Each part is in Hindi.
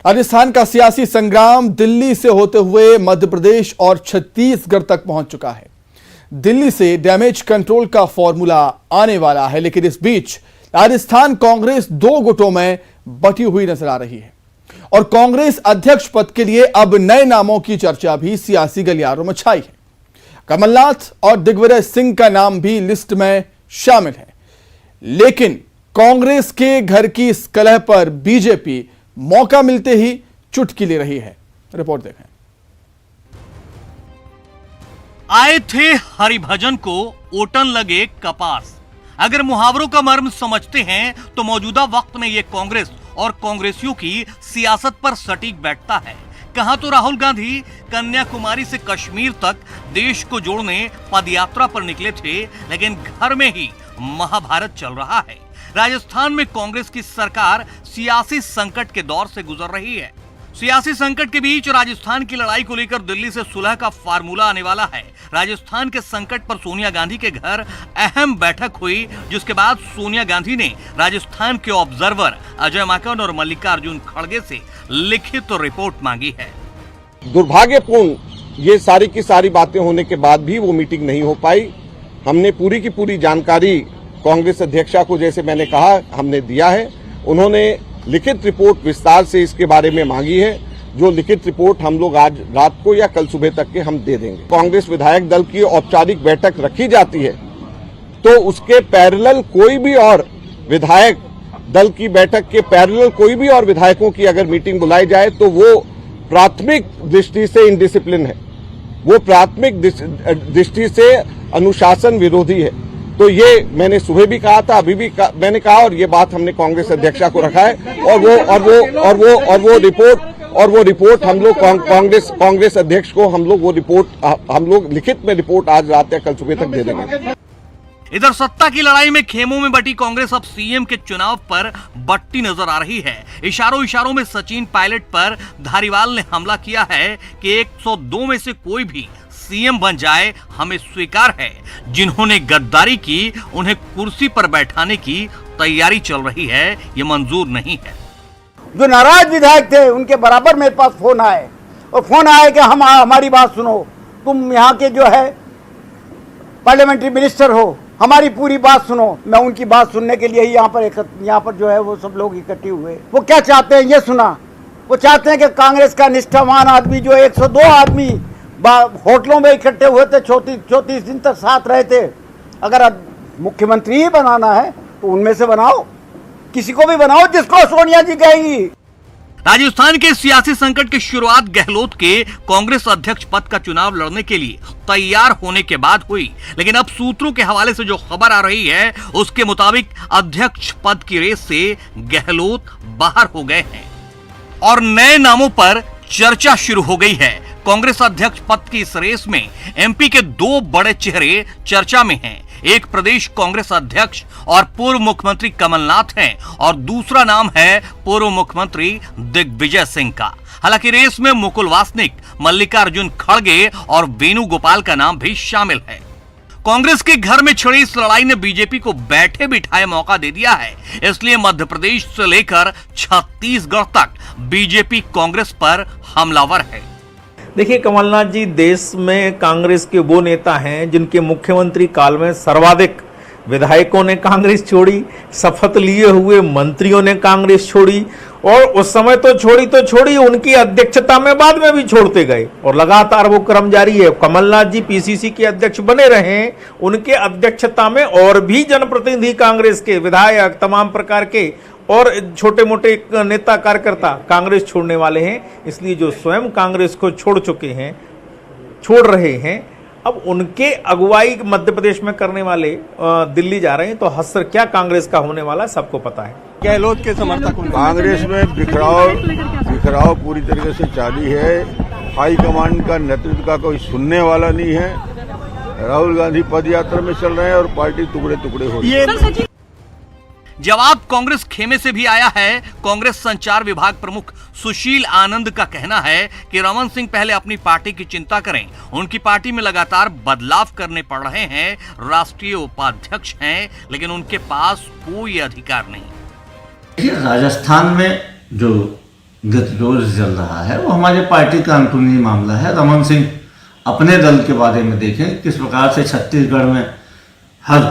राजस्थान का सियासी संग्राम दिल्ली से होते हुए मध्य प्रदेश और छत्तीसगढ़ तक पहुंच चुका है। दिल्ली से डैमेज कंट्रोल का फॉर्मूला आने वाला है, लेकिन इस बीच राजस्थान कांग्रेस दो गुटों में बटी हुई नजर आ रही है और कांग्रेस अध्यक्ष पद के लिए अब नए नामों की चर्चा भी सियासी गलियारों में छाई है। कमलनाथ और दिग्विजय सिंह का नाम भी लिस्ट में शामिल है, लेकिन कांग्रेस के घर की इस कलह पर बीजेपी मौका मिलते ही चुटकी ले रही है। रिपोर्ट देखें। आए थे हरिभजन को ओटन लगे कपास। अगर मुहावरों का मर्म समझते हैं तो मौजूदा वक्त में ये कांग्रेस और कांग्रेसियों की सियासत पर सटीक बैठता है। कहां तो राहुल गांधी कन्याकुमारी से कश्मीर तक देश को जोड़ने पदयात्रा पर निकले थे, लेकिन घर में ही महाभारत चल रहा है। राजस्थान में कांग्रेस की सरकार सियासी संकट के दौर से गुजर रही है। सियासी संकट के बीच राजस्थान की लड़ाई को लेकर दिल्ली से सुलह का फार्मूला आने वाला है। राजस्थान के संकट पर सोनिया गांधी के घर अहम बैठक हुई, जिसके बाद सोनिया गांधी ने राजस्थान के ऑब्जर्वर अजय माकन और मल्लिकार्जुन खड़गे से लिखित रिपोर्ट मांगी है। दुर्भाग्यपूर्ण ये सारी की सारी बातें होने के बाद भी वो मीटिंग नहीं हो पाई। हमने पूरी की पूरी जानकारी कांग्रेस अध्यक्षा को, जैसे मैंने कहा, हमने दिया है। उन्होंने लिखित रिपोर्ट विस्तार से इसके बारे में मांगी है, जो लिखित रिपोर्ट हम लोग आज रात को या कल सुबह तक के हम दे देंगे। कांग्रेस विधायक दल की औपचारिक बैठक रखी जाती है तो उसके पैरेलल कोई भी और विधायक दल की बैठक के पैरेलल कोई भी और विधायकों की अगर मीटिंग बुलाई जाए तो वो प्राथमिक दृष्टि से इनडिसिप्लिन है, वो प्राथमिक दृष्टि से अनुशासन विरोधी है। तो ये मैंने सुबह भी कहा था, अभी भी मैंने कहा, और ये बात हमने कांग्रेस अध्यक्षा को रखा है और वो रिपोर्ट हम लोग कांग्रेस अध्यक्ष को हम लोग लिखित में रिपोर्ट आज रात या कल सुबह तक दे देंगे। इधर सत्ता की लड़ाई में खेमों में बटी कांग्रेस अब सीएम के चुनाव पर बट्टी नजर आ रही है। इशारों में सचिन पायलट पर धारीवाल ने हमला किया है कि 102 में से कोई भी सीएम बन जाए हमें स्वीकार है। जिन्होंने गद्दारी की उन्हें कुर्सी पर बैठाने की तैयारी चल रही है, ये मंजूर नहीं है। जो नाराज विधायक थे उनके बराबर मेरे पास फोन आए और फोन आए कि हमारी बात सुनो, तुम यहाँ के जो है पार्लियामेंट्री मिनिस्टर हो, हमारी पूरी बात सुनो। मैं उनकी बात सुनने के लिए ही यहाँ पर जो है वो सब लोग इकट्ठे हुए। वो क्या चाहते हैं ये सुना। वो चाहते हैं कि कांग्रेस का निष्ठावान आदमी जो 102 आदमी होटलों में इकट्ठे हुए थे, 34 दिन तक साथ रहे थे, अगर मुख्यमंत्री ही बनाना है तो उनमें से बनाओ, किसी को भी बनाओ जिसको सोनिया जी कहेंगी। राजस्थान के सियासी संकट की शुरुआत गहलोत के कांग्रेस अध्यक्ष पद का चुनाव लड़ने के लिए तैयार होने के बाद हुई, लेकिन अब सूत्रों के हवाले से जो खबर आ रही है उसके मुताबिक अध्यक्ष पद की रेस से गहलोत बाहर हो गए हैं और नए नामों पर चर्चा शुरू हो गई है। कांग्रेस अध्यक्ष पद की इस रेस में एमपी के दो बड़े चेहरे चर्चा में हैं। एक प्रदेश कांग्रेस अध्यक्ष और पूर्व मुख्यमंत्री कमलनाथ हैं और दूसरा नाम है पूर्व मुख्यमंत्री दिग्विजय सिंह का। हालांकि रेस में मुकुल वासनिक, मल्लिकार्जुन खड़गे और वेणुगोपाल का नाम भी शामिल है। कांग्रेस के घर में छिड़ी इस लड़ाई ने बीजेपी को बैठे बिठाए मौका दे दिया है, इसलिए मध्य प्रदेश से लेकर छत्तीसगढ़ तक बीजेपी कांग्रेस पर हमलावर है। देखिए, कमलनाथ जी देश में कांग्रेस के वो नेता हैं जिनके मुख्यमंत्री काल में सर्वाधिक विधायकों ने कांग्रेस छोड़ी, शपथ लिए हुए मंत्रियों ने कांग्रेस छोड़ी और उस समय तो छोड़ी उनकी अध्यक्षता में बाद में भी छोड़ते गए और लगातार वो क्रम जारी है। कमलनाथ जी पीसीसी के अध्यक्ष बने रहे, उनके अध्यक्षता में और भी जनप्रतिनिधि कांग्रेस के विधायक, तमाम प्रकार के और छोटे मोटे नेता कार्यकर्ता कांग्रेस छोड़ने वाले हैं। इसलिए जो स्वयं कांग्रेस को छोड़ रहे हैं, अब उनके अगुवाई मध्य प्रदेश में करने वाले दिल्ली जा रहे हैं, तो हसर क्या कांग्रेस का होने वाला सबको पता है। गहलोत के समर्थक कांग्रेस में बिखराव पूरी तरीके से जारी है। हाईकमान का नेतृत्व का कोई सुनने वाला नहीं है। राहुल गांधी पदयात्रा में चल रहे हैं और पार्टी टुकड़े टुकड़े हो रही है। जवाब कांग्रेस खेमे से भी आया है। कांग्रेस संचार विभाग प्रमुख सुशील आनंद का कहना है कि रमन सिंह पहले अपनी पार्टी की चिंता करें। उनकी पार्टी में लगातार बदलाव करने पड़ रहे हैं। राष्ट्रीय उपाध्यक्ष हैं, लेकिन उनके पास कोई अधिकार नहीं। राजस्थान में जो गतिरोध चल रहा है वो हमारे पार्टी का अंदरूनी मामला है। रमन सिंह अपने दल के बारे में देखें किस प्रकार से छत्तीसगढ़ में हर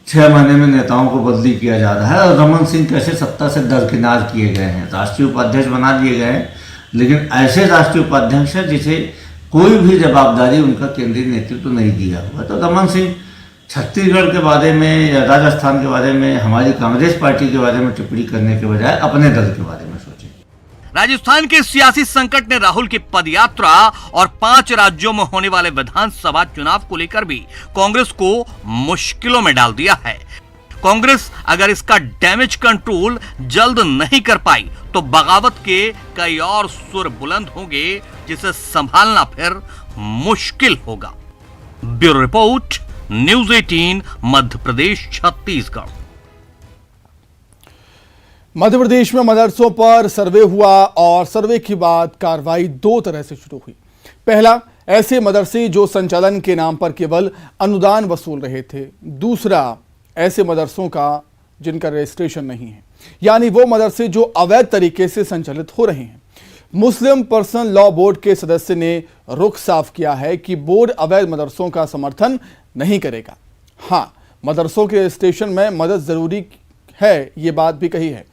6 महीने में नेताओं को बदली किया जा रहा है और रमन सिंह कैसे सत्ता से दरकिनार किए गए हैं, राष्ट्रीय उपाध्यक्ष बना दिए गए हैं, लेकिन ऐसे राष्ट्रीय उपाध्यक्ष हैं जिसे कोई भी जवाबदारी उनका केंद्रीय नेतृत्व नहीं दिया हुआ। तो रमन सिंह छत्तीसगढ़ के बारे में या राजस्थान के बारे में, हमारी कांग्रेस पार्टी के बारे में टिप्पणी करने के बजाय अपने दल के बारे में सोचें। राजस्थान के सियासी संकट ने राहुल की पदयात्रा और 5 राज्यों में होने वाले विधानसभा चुनाव को लेकर भी कांग्रेस को मुश्किलों में डाल दिया है। कांग्रेस अगर इसका डैमेज कंट्रोल जल्द नहीं कर पाई तो बगावत के कई और सुर बुलंद होंगे जिसे संभालना फिर मुश्किल होगा। Bureau report, news 18, Madhya Pradesh, Chhattisgarh. Madhya Pradesh में मदरसों पर सर्वे हुआ और सर्वे के बाद कार्रवाई 2 तरह से शुरू हुई। पहला, ऐसे मदरसे जो संचालन के नाम पर केवल अनुदान वसूल रहे थे। दूसरा, ऐसे मदरसों का जिनका रजिस्ट्रेशन नहीं है, यानी वो मदरसे जो अवैध तरीके से संचालित हो रहे हैं। मुस्लिम पर्सनल लॉ बोर्ड के सदस्य ने रुख साफ किया है कि बोर्ड अवैध मदरसों का समर्थन नहीं करेगा। हाँ, मदरसों के रजिस्ट्रेशन में मदद जरूरी है, ये बात भी कही है।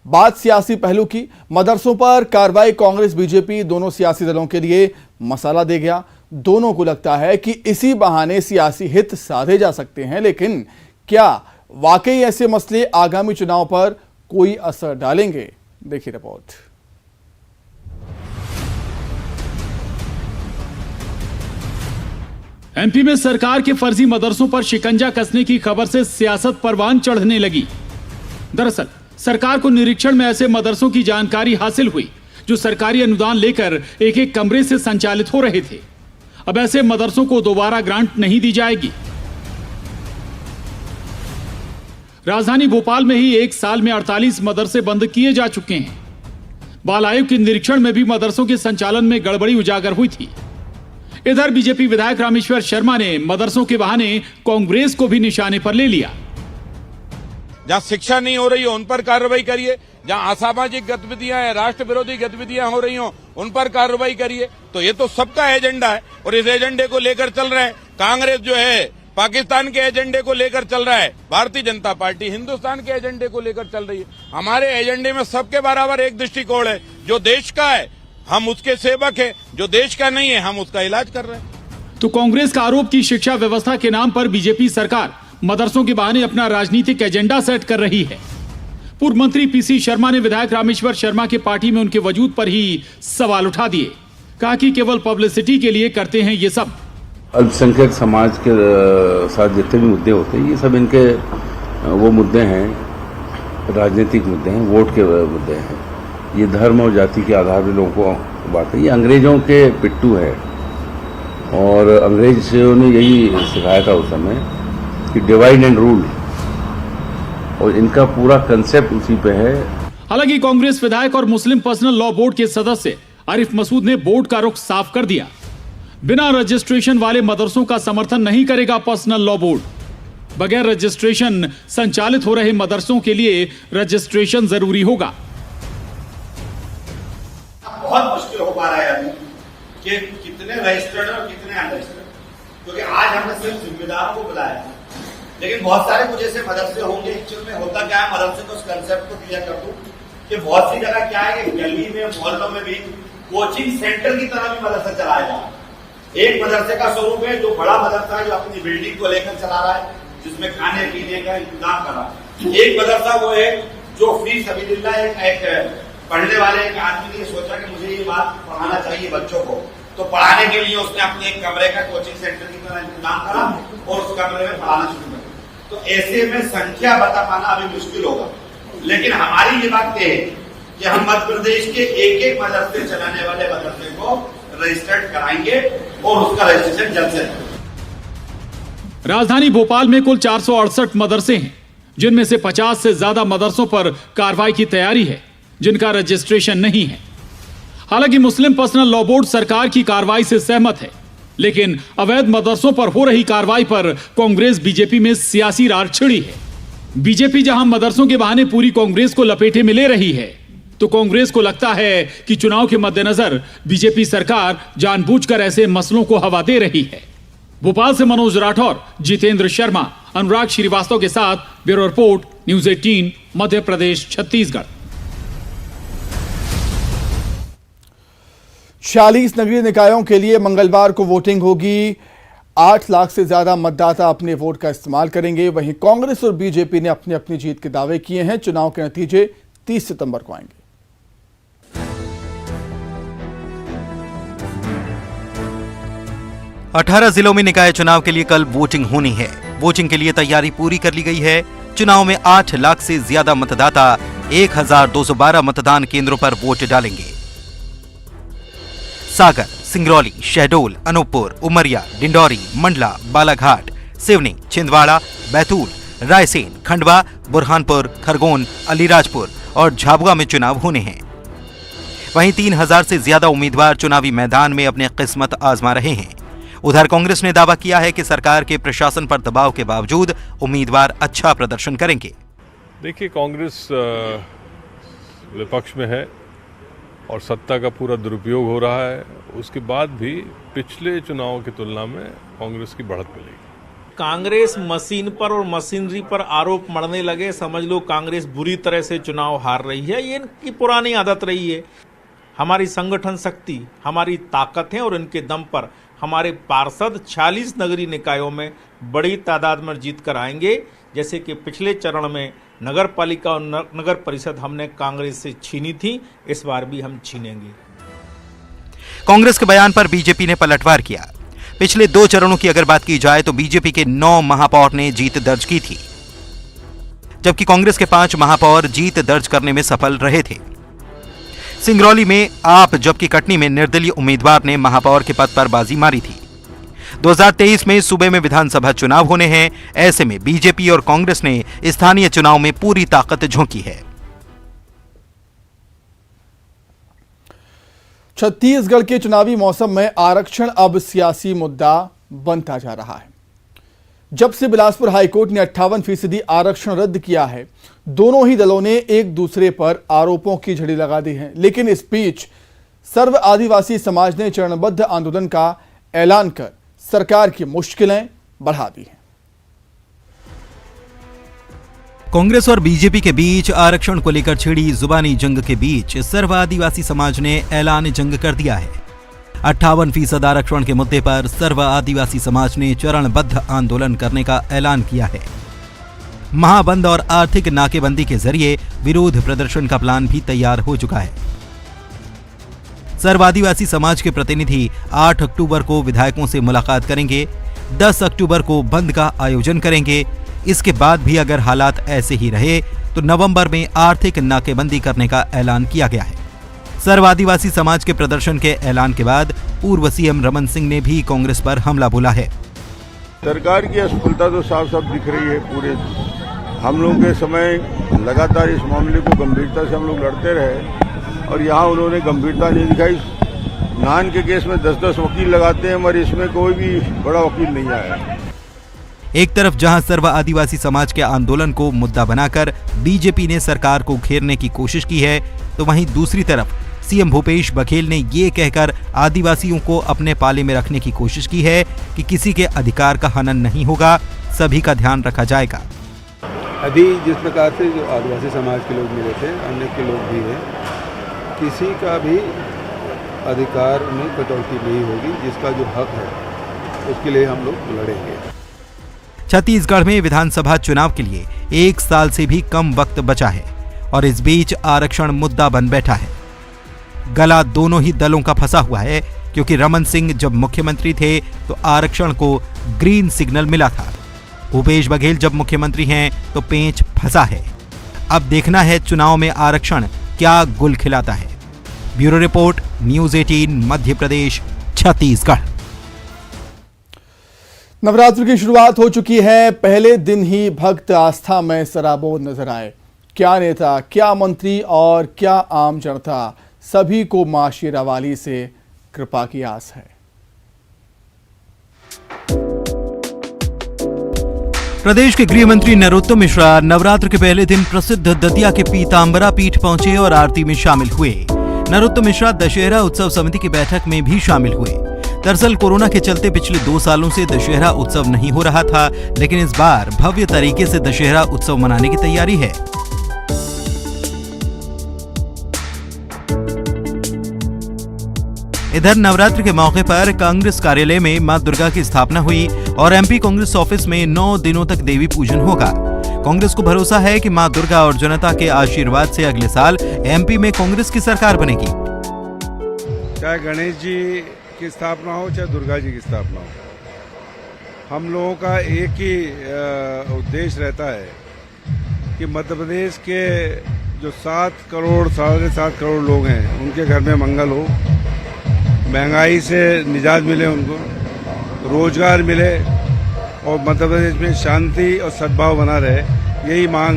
बात सियासी पहलू की। मदरसों पर कार्रवाई कांग्रेस बीजेपी दोनों सियासी दलों के लिए मसाला दे गया। दोनों को लगता है कि इसी बहाने सियासी हित साधे जा सकते हैं, लेकिन क्या वाकई ऐसे मसले आगामी चुनाव पर कोई असर डालेंगे? देखिए रिपोर्ट। एमपी में सरकार के फर्जी मदरसों पर शिकंजा कसने की खबर से सियासत परवान चढ़ने लगी। दरअसल सरकार को निरीक्षण में ऐसे मदरसों की जानकारी हासिल हुई जो सरकारी अनुदान लेकर एक एक कमरे से संचालित हो रहे थे। अब ऐसे मदरसों को दोबारा ग्रांट नहीं दी जाएगी। राजधानी भोपाल में ही 1 साल में 48 मदरसे बंद किए जा चुके हैं। बाल आयोग के निरीक्षण में भी मदरसों के संचालन में गड़बड़ी उजागर हुई थी। इधर बीजेपी विधायक रामेश्वर शर्मा ने मदरसों के बहाने कांग्रेस को भी निशाने पर ले लिया। जहां शिक्षा नहीं हो रही हो उन पर कार्रवाई करिए, जहां असामाजिक गतिविधियां हैं, राष्ट्र विरोधी गतिविधियां हो रही हो उन पर कार्रवाई करिए। तो ये तो सबका एजेंडा है और इस एजेंडे को लेकर चल रहे हैं। कांग्रेस जो है पाकिस्तान के एजेंडे को लेकर चल रहा है, भारतीय जनता पार्टी हिंदुस्तान के एजेंडे को लेकर चल रही है। हमारे एजेंडे में सबके बराबर एक दृष्टिकोण है। जो देश का है हम उसके सेवक है, जो देश का नहीं है हम उसका इलाज कर रहे हैं। तो कांग्रेस का आरोप की शिक्षा व्यवस्था के नाम पर बीजेपी सरकार मदरसों के बहाने अपना राजनीतिक एजेंडा सेट कर रही है। पूर्व मंत्री पीसी शर्मा ने विधायक रामेश्वर शर्मा के पार्टी में उनके वजूद पर ही सवाल उठा दिए। कहा कि केवल पब्लिसिटी के लिए करते हैं ये सब। अल्पसंख्यक समाज के साथ जितने भी मुद्दे होते हैं ये सब इनके वो मुद्दे हैं, राजनीतिक मुद्दे हैं, वोट के मुद्दे हैं। ये धर्म और जाति के आधार पर लोगों को बात है। ये अंग्रेजों के पिट्टू है और अंग्रेजों ने यही सिखाया था उस समय कि डिवाइड एंड रूल, और इनका पूरा कंसेप्ट उसी पे है। हालांकि कांग्रेस विधायक और मुस्लिम पर्सनल लॉ बोर्ड के सदस्य आरिफ मसूद ने बोर्ड का रुख साफ कर दिया। बिना रजिस्ट्रेशन वाले मदरसों का समर्थन नहीं करेगा पर्सनल लॉ बोर्ड। बगैर रजिस्ट्रेशन संचालित हो रहे मदरसों के लिए रजिस्ट्रेशन जरूरी होगा। बहुत मुश्किल हो पा रहा है अभी कि कितने रजिस्टर्ड और कितने अनरजिस्टर्ड, क्योंकि आज हमने सिर्फ जिम्मेदारों को बुलाया है, लेकिन बहुत सारे कुछ ऐसे मदरसे होंगे। एक्चुअल में होता क्या है, मदरसे को उस कंसेप्ट को क्लियर कर दूं कि बहुत सी जगह क्या है कि गली में मोहल्लों में भी कोचिंग सेंटर की तरह भी मदरसा चलाया जा रहा है। एक मदरसे का स्वरूप है जो बड़ा मदरसा है, जो अपनी बिल्डिंग को लेकर चला रहा है, जिसमें खाने पीने का इंतजाम कर रहा है। एक मदरसा वो है जो फी सबीलिल्लाह एक पढ़ने वाले एक आदमी ने सोचा कि मुझे ये बात पढ़ाना चाहिए बच्चों को, तो पढ़ाने के लिए उसने अपने एक कमरे का कोचिंग सेंटर की तरह इंतजाम करा और उस कमरे में पढ़ाना शुरू कर। तो ऐसे में संख्या बता पाना अभी मुश्किल होगा, लेकिन हमारी ये बात है कि हम मध्य प्रदेश के एक एक मदरसे चलाने वाले मदरसे को रजिस्टर्ड कराएंगे और उसका रजिस्ट्रेशन जल्द से जल्द। राजधानी भोपाल में कुल 468 मदरसे हैं, जिनमें से 50 से ज्यादा मदरसों पर कार्रवाई की तैयारी है, जिनका रजिस्ट्रेशन नहीं है। हालांकि मुस्लिम पर्सनल लॉ बोर्ड सरकार की कार्रवाई से सहमत है, लेकिन अवैध मदरसों पर हो रही कार्रवाई पर कांग्रेस बीजेपी में सियासी रार छिड़ी है। बीजेपी जहां मदरसों के बहाने पूरी कांग्रेस को लपेटे में ले रही है, तो कांग्रेस को लगता है कि चुनाव के मद्देनजर बीजेपी सरकार जानबूझकर ऐसे मसलों को हवा दे रही है। भोपाल से मनोज राठौर, जितेंद्र शर्मा, अनुराग श्रीवास्तव के साथ bureau report, news 18, Madhya Pradesh, Chhattisgarh. 46 नगरीय निकायों के लिए मंगलवार को वोटिंग होगी। 8 लाख से ज्यादा मतदाता अपने वोट का इस्तेमाल करेंगे। वहीं कांग्रेस और बीजेपी ने अपनी अपनी जीत के दावे किए हैं। चुनाव के नतीजे 30 सितंबर को आएंगे। 18 जिलों में निकाय चुनाव के लिए कल वोटिंग होनी है। वोटिंग के लिए तैयारी पूरी कर ली गई है। चुनाव में 8 लाख से ज्यादा मतदाता 1212 मतदान केंद्रों पर वोट डालेंगे। सागर, सिंगरौली, शहडोल, अनूपपुर, उमरिया, डिंडौरी, मंडला, बालाघाट, सिवनी, छिंदवाड़ा, बैतूल, रायसेन, खंडवा, बुरहानपुर, खरगोन, अलीराजपुर और झाबुआ में चुनाव होने हैं। वहीं 3000 से ज्यादा उम्मीदवार चुनावी मैदान में अपनी किस्मत आजमा रहे हैं। उधर कांग्रेस ने दावा किया है कि सरकार के प्रशासन पर दबाव के बावजूद उम्मीदवार अच्छा प्रदर्शन करेंगे। देखिए, कांग्रेस विपक्ष में है और सत्ता का पूरा दुरुपयोग हो रहा है। उसके बाद भी पिछले चुनावों की तुलना में कांग्रेस की बढ़त मिलेगी। कांग्रेस मशीन पर और मशीनरी पर आरोप मढ़ने लगे, समझ लो कांग्रेस बुरी तरह से चुनाव हार रही है। ये इनकी पुरानी आदत रही है। हमारी संगठन शक्ति, हमारी ताकत है और इनके दम पर हमारे पार्षद 46 नगरीय निकायों में बड़ी तादाद में जीत कर आएंगे। जैसे कि पिछले चरण में नगर पालिका और नगर परिषद हमने कांग्रेस से छीनी थी, इस बार भी हम छीनेंगे। कांग्रेस के बयान पर बीजेपी ने पलटवार किया। पिछले 2 चरणों की अगर बात की जाए तो बीजेपी के 9 महापौर ने जीत दर्ज की थी, जबकि कांग्रेस के 5 महापौर जीत दर्ज करने में सफल रहे थे। सिंगरौली में आप, जबकि कटनी में निर्दलीय उम्मीदवार ने महापौर के पद पर बाजी मारी थी। 2023 में सूबे में विधानसभा चुनाव होने हैं। ऐसे में बीजेपी और कांग्रेस ने स्थानीय चुनाव में पूरी ताकत झोंकी है। छत्तीसगढ़ के चुनावी मौसम में आरक्षण अब सियासी मुद्दा बनता जा रहा है। जब से बिलासपुर हाईकोर्ट ने 58% आरक्षण रद्द किया है, दोनों ही दलों ने एक दूसरे पर आरोपों की झड़ी लगा दी है। लेकिन इस बीच सर्व आदिवासी समाज ने चरणबद्ध आंदोलन का ऐलान कर सरकार की मुश्किलें बढ़ा दी हैं। कांग्रेस और बीजेपी के बीच आरक्षण को लेकर छिड़ी जुबानी जंग के बीच सर्व आदिवासी समाज ने ऐलान जंग कर दिया है। 58% आरक्षण के मुद्दे पर सर्व आदिवासी समाज ने चरणबद्ध आंदोलन करने का ऐलान किया है। महाबंद और आर्थिक नाकेबंदी के जरिए विरोध प्रदर्शन का प्लान भी तैयार हो चुका है। सर्व आदिवासी समाज के प्रतिनिधि 8 अक्टूबर को विधायकों से मुलाकात करेंगे। 10 अक्टूबर को बंद का आयोजन करेंगे। इसके बाद भी अगर हालात ऐसे ही रहे तो नवंबर में आर्थिक नाकेबंदी करने का ऐलान किया गया है। सर्व आदिवासी समाज के प्रदर्शन के ऐलान के बाद पूर्व सीएम रमन सिंह ने भी कांग्रेस पर हमला बोला है। सरकार की असफलता तो साफ साफ दिख रही है। पूरे हम लोगों के समय लगातार इस मामले को गंभीरता से हम लोग लड़ते रहे और यहाँ उन्होंने गंभीरता नहीं दिखाई। नान के केस में 10-10 वकील लगाते हैं, मगर इसमें कोई भी बड़ा वकील नहीं आया। एक तरफ जहां सर्व आदिवासी समाज के आंदोलन को मुद्दा बनाकर बीजेपी ने सरकार को घेरने की कोशिश की है, तो वहीं दूसरी तरफ सीएम भूपेश बघेल ने ये कहकर आदिवासियों को अपने पाले में रखने की कोशिश की है कि किसी के अधिकार का हनन नहीं होगा, सभी का ध्यान रखा जाएगा। अभी जिस प्रकार से जो आदिवासी समाज के लोग मिले थे, अन्य के लोग भी हैं, किसी का भी अधिकार में कटौती नहीं होगी। जिसका जो हक है उसके लिए हम लोग लड़ेंगे। छत्तीसगढ़ में विधानसभा चुनाव के लिए 1 साल से भी कम वक्त बचा है और इस बीच आरक्षण मुद्दा बन बैठा है। गला दोनों ही दलों का फंसा हुआ है, क्योंकि रमन सिंह जब मुख्यमंत्री थे तो आरक्षण को ग्रीन सिग्नल मिला था। भूपेश बघेल जब मुख्यमंत्री हैं तो पेंच फंसा है। अब देखना है चुनाव में आरक्षण क्या गुल खिलाता है। Bureau report, news 18, Madhya Pradesh, Chhattisgarh. Navratra की शुरुआत हो चुकी है। पहले दिन ही भक्त आस्था में सराबोर नजर आए। क्या नेता, क्या मंत्री और क्या आम जनता, सभी को मां शेरावाली से कृपा की आस है। प्रदेश के गृह मंत्री नरोत्तम मिश्रा नवरात्र के पहले दिन प्रसिद्ध दतिया के पीताम्बरा पीठ पहुंचे और आरती में शामिल हुए। नरोत्तम मिश्रा दशहरा उत्सव समिति की बैठक में भी शामिल हुए। दरअसल कोरोना के चलते पिछले 2 सालों से दशहरा उत्सव नहीं हो रहा था, लेकिन इस बार भव्य तरीके से दशहरा उत्सव मनाने की तैयारी है। इधर नवरात्र के मौके पर कांग्रेस कार्यालय में मां दुर्गा की स्थापना हुई और एमपी कांग्रेस ऑफिस में 9 दिनों तक देवी पूजन होगा। कांग्रेस को भरोसा है कि मां दुर्गा और जनता के आशीर्वाद से अगले साल एमपी में कांग्रेस की सरकार बनेगी। चाहे गणेश जी की स्थापना हो, चाहे दुर्गा जी की स्थापना हो, हम लोगों का एक ही उद्देश्य रहता है कि मध्य प्रदेश के जो 7 करोड़ 7.5 करोड़ लोग हैं उनके घर में मंगल हो, महंगाई से निजात मिले, उनको रोजगार मिले और मध्य प्रदेश में शांति और सद्भाव बना रहे। यही मांग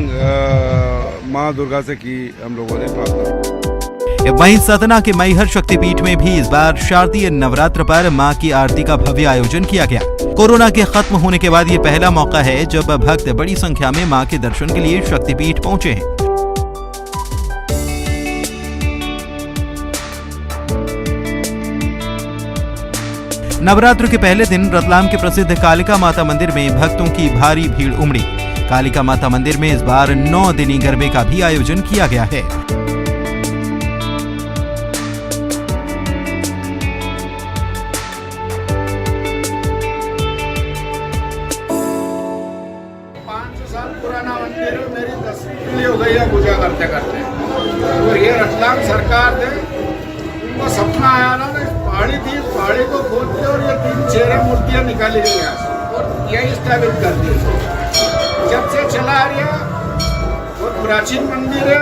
मां दुर्गा से की हम लोगों ने प्रार्थना। वहीं सतना के मैहर शक्तिपीठ में भी इस बार शारदीय नवरात्र पर मां की आरती का भव्य आयोजन किया गया। कोरोना के खत्म होने के बाद ये पहला मौका है जब भक्त बड़ी संख्या में मां के दर्शन के लिए शक्तिपीठ पहुंचे हैं। नवरात्र के पहले दिन रतलाम के प्रसिद्ध कालिका माता मंदिर में भक्तों की भारी भीड़ उमड़ी। कालिका माता मंदिर में इस बार 9 दिनी गरबे का भी आयोजन किया गया है। पुराना मंदिर है, मेरी 10वीं पीढ़ी हो गई है पूजा करते करते। तो ये रतलाम सरकार ने उनको सपना आया ना, पहाड़ी थी, पहाड़ी को खोद के और ये 3 चेहरा मूर्तियां निकाली गई और यही स्थापित कर दी। जब से चला आ रहा बहुत प्राचीन मंदिर है,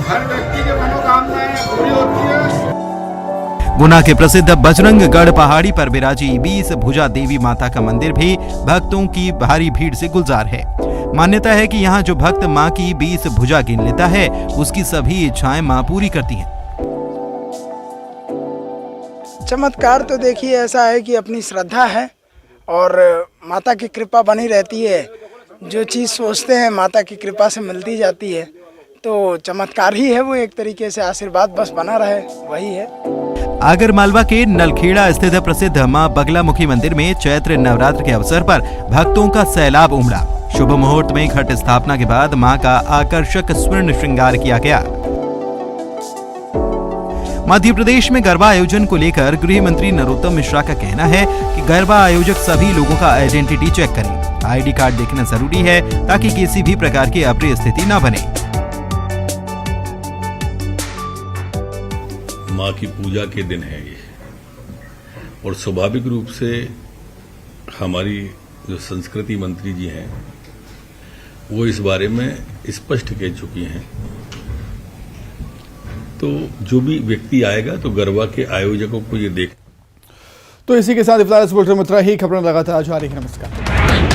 हर व्यक्ति की मनोकामनाएं पूरी होती है। गुना के प्रसिद्ध बजरंगगढ़ पहाड़ी पर विराजी 20 भुजा देवी माता का मंदिर भी भक्तों की भारी भीड़ से गुलजार है। मान्यता है कि यहाँ जो भक्त मां की 20 भुजा गिन लेता है उसकी सभी इच्छाएं मां पूरी करती हैं। चमत्कार तो देखिए ऐसा है कि अपनी श्रद्धा है और माता की कृपा बनी रहती है। जो चीज़ सोचते हैं माता की कृपा से मिलती जाती है, तो चमत्कार ही है वो, एक तरीके से आशीर्वाद बस बना रहे वही है। आगर मालवा के नलखेड़ा स्थित प्रसिद्ध मां बगलामुखी मंदिर में चैत्र नवरात्र के अवसर पर भक्तों का सैलाब उमड़ा। शुभ मुहूर्त में घट स्थापना के बाद मां का आकर्षक स्वर्ण श्रृंगार किया गया। मध्य प्रदेश में गरबा आयोजन को लेकर गृह मंत्री नरोत्तम मिश्रा का कहना है कि गरबा आयोजक सभी लोगों का आइडेंटिटी चेक करें। आईडी कार्ड देखना जरूरी है ताकि किसी भी प्रकार की अप्रिय स्थिति न बने। माँ की पूजा के दिन है ये, और स्वाभाविक रूप से हमारी जो संस्कृति मंत्री जी हैं वो इस बारे में स्पष्ट कह चुकी हैं। तो जो भी व्यक्ति आएगा तो गरबा के आयोजकों को ये देख। तो इसी के साथ इस बुलेटिन में इतना ही। खबरें लगातार जारी है। नमस्कार।